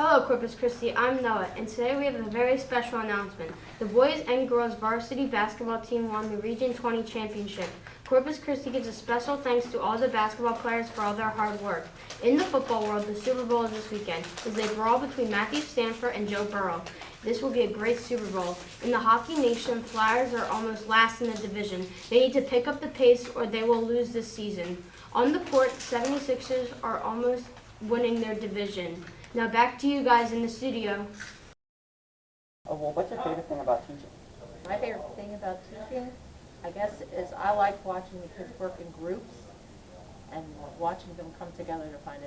Hello, Corpus Christi. I'm Noah, and today we have a very special announcement. The boys and girls varsity basketball team won the Region 20 championship. Corpus Christi gives a special thanks to all the basketball players for all their hard work. In the football world, the Super Bowl is this weekend, as they brawl between Matthew Stafford and Joe Burrow. This will be a great Super Bowl. In the Hockey Nation, Flyers are almost last in the division. They need to pick up the pace or they will lose this season. On the court, 76ers are almost winning their division. Now back to you guys in the studio. Well, what's your favorite thing about teaching? My favorite thing about teaching, I guess, is I like watching the kids work in groups and watching them come together to find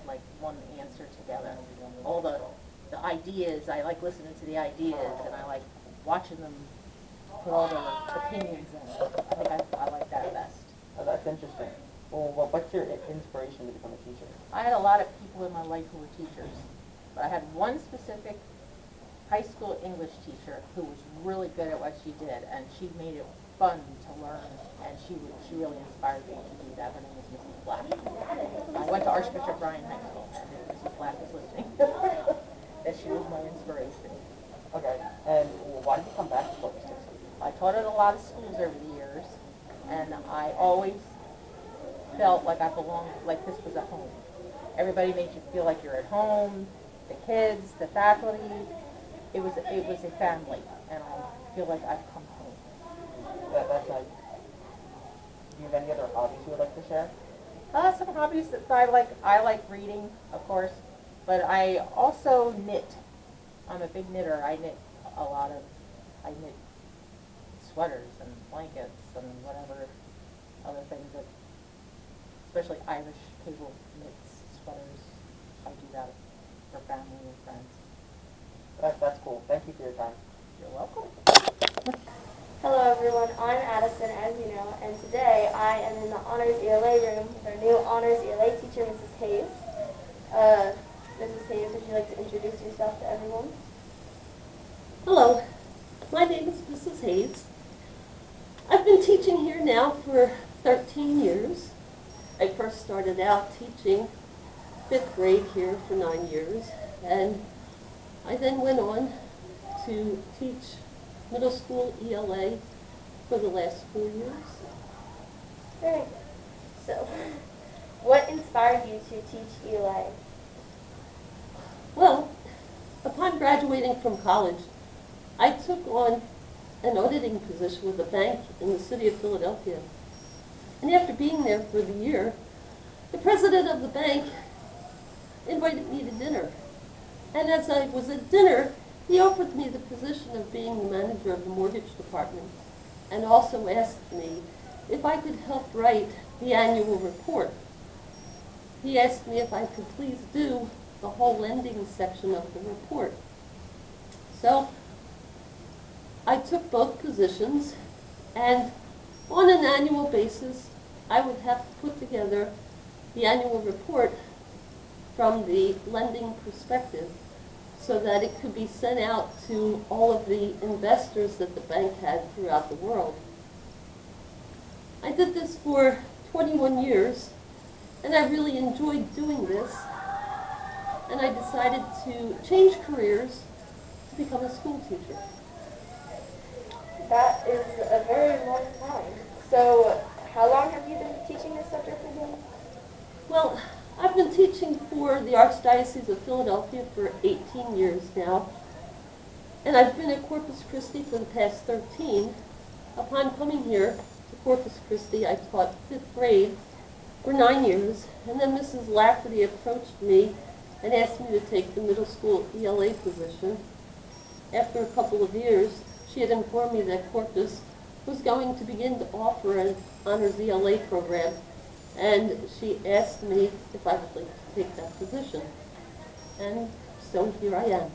like one answer together. All the ideas, I like listening to the ideas, and I like watching them put all their opinions in. I think I like that best. Oh, that's interesting. Well, what's your inspiration to become a teacher? I had a lot of people in my life who were teachers, but I had one specific high school English teacher who was really good at what she did, and she made it fun to learn, and she really inspired me to do that. Her name was Mrs. Black. I went to Archbishop Bryan High School, and if Mrs. Black is listening, that she was my inspiration. Okay, and why did you come back to Corpus Christi? I taught at a lot of schools over the years, and I always felt like I belonged, like this was a home. Everybody made you feel like you're at home, the kids, the faculty. It was a family, and I feel like I've come home. That's nice. Do you have any other hobbies you would like to share? Some hobbies that I like. I like reading, of course, but I also knit. I'm a big knitter. I knit sweaters and blankets and whatever other things that, especially Irish cable knits sweaters. I do that for family and friends. That's cool. Thank you for your time. You're welcome. Hello everyone, I'm Addison, as you know, and today I am in the Honors ELA room with our new Honors ELA teacher, Mrs. Hayes. Mrs. Hayes, would you like to introduce yourself to everyone? Hello, my name is Mrs. Hayes. I've been teaching here now for 13 years. I first started out teaching 5th grade here for 9 years, and I then went on to teach middle school ELA for the last 4 years. Very good. So, what inspired you to teach ELA? Well, upon graduating from college, I took on an auditing position with a bank in the city of Philadelphia. And after being there for the year, the president of the bank invited me to dinner. And as I was at dinner, he offered me the position of being the manager of the mortgage department, and also asked me if I could help write the annual report. He asked me if I could please do the whole lending section of the report. So I took both positions, and on an annual basis, I would have to put together the annual report from the lending perspective so that it could be sent out to all of the investors that the bank had throughout the world. I did this for 21 years, and I really enjoyed doing this, and I decided to change careers to become a school teacher. That is a very long time. So, how long have you been teaching this subject again? Well, I've been teaching for the Archdiocese of Philadelphia for 18 years now, and I've been at Corpus Christi for the past 13. Upon coming here to Corpus Christi, I taught 5th grade for 9 years, and then Mrs. Lafferty approached me and asked me to take the middle school ELA position. After a couple of years, she had informed me that Corpus was going to begin to offer an Honors ELA program, and she asked me if I would like to take that position. And so here I am.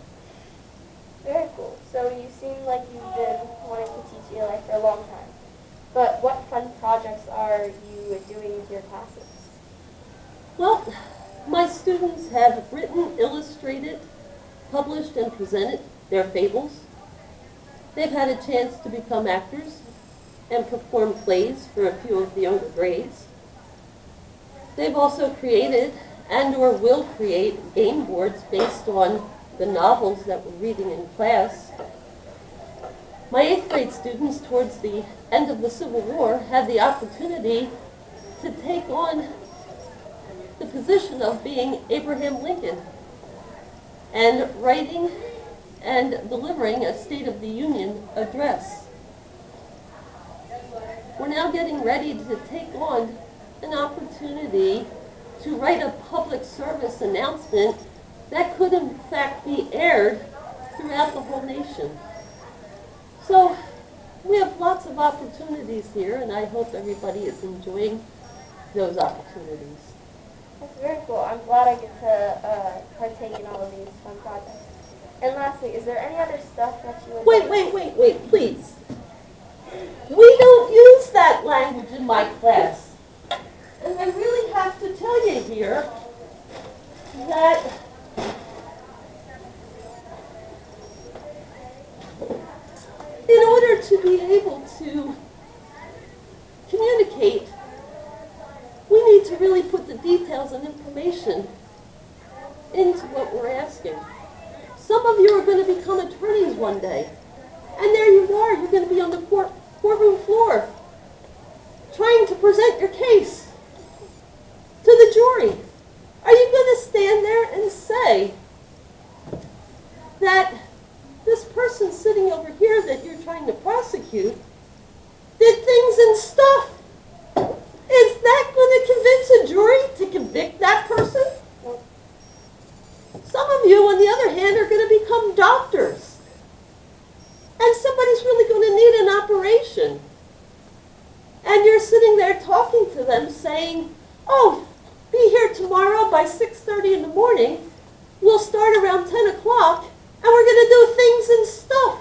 Very cool. So you seem like you've been wanting to teach ELA for a long time. But what fun projects are you doing with your classes? Well, my students have written, illustrated, published, and presented their fables. They've had a chance to become actors and perform plays for a few of the younger grades. They've also created and or will create game boards based on the novels that we're reading in class. My 8th grade students, towards the end of the Civil War, had the opportunity to take on the position of being Abraham Lincoln and writing and delivering a State of the Union address. We're now getting ready to take on an opportunity to write a public service announcement that could in fact be aired throughout the whole nation. So we have lots of opportunities here, and I hope everybody is enjoying those opportunities. That's very cool. I'm glad I get to partake in all of these fun projects. And lastly, is there any other stuff that you would Wait, please. We don't use that language in my class. And I really have to tell you here that in order to be able to communicate, we need to really put the details and information into what we're asking. Some of you are going to become attorneys one day, and there you are, you're going to be on the courtroom floor trying to present your case to the jury. Are you going to stand there and say that this person sitting over here that you're trying to prosecute did things and stuff? Is that going to convince a jury to convict that person? Some of you, on the other hand, are going to become doctors. And somebody's really going to need an operation. And you're sitting there talking to them saying, oh, be here tomorrow by 6:30 in the morning. We'll start around 10 o'clock, and we're going to do things and stuff.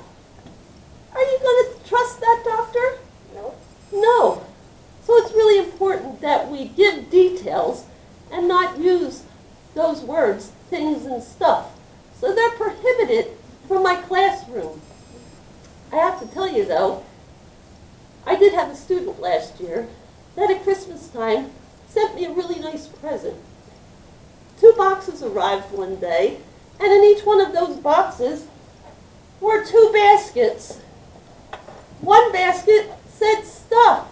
Are you going to trust that doctor? No. No. So it's really important that we give details and not use those words, things and stuff. So they're prohibited from my classroom. I have to tell you though, I did have a student last year that at Christmas time sent me a really nice present. 2 boxes arrived one day, and in each one of those boxes were 2 baskets. One basket said stuff.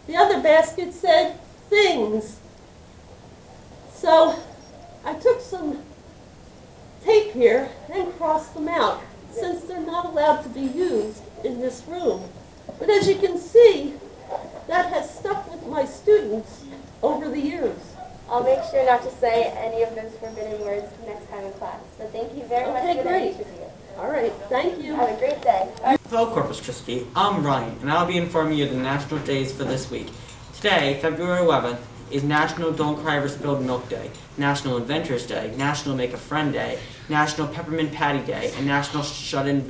The other basket said things. So I took some tape here and crossed them out, since they're not allowed to be used in this room. But as you can see, that has stuck with my students over the years. I'll make sure not to say any of those forbidden words next time in class. So thank you very much for the great. interview. All right, thank you. Have a great day. Hello Corpus Christi, I'm Ryan, and I'll be informing you of the national days for this week. Today, February 11th, is National Don't Cry Over Spilled Milk Day, National Inventors Day, National Make a Friend Day, National Peppermint Patty Day, and National Shut-In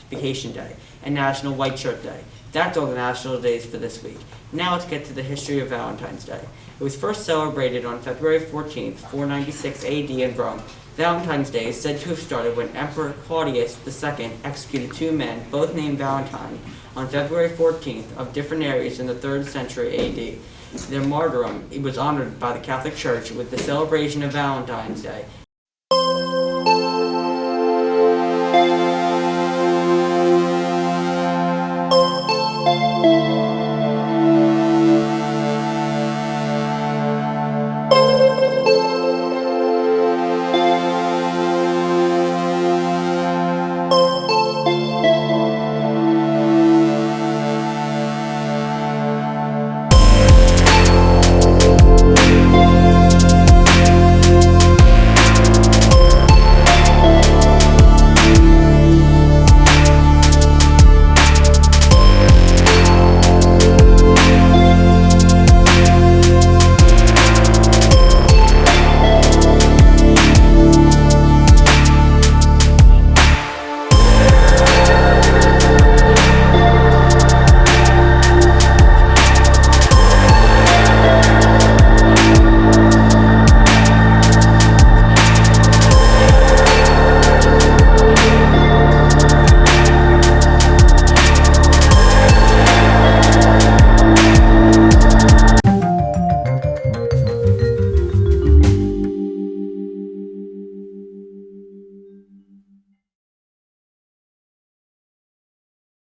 Vacation Day, and National White Shirt Day. That's all the national days for this week. Now let's get to the history of Valentine's Day. It was first celebrated on February 14th, 496 AD in Rome. Valentine's Day is said to have started when Emperor Claudius II executed 2 men, both named Valentine, on February 14th of different areas in the 3rd century AD. Their martyrdom was honored by the Catholic Church with the celebration of Valentine's Day.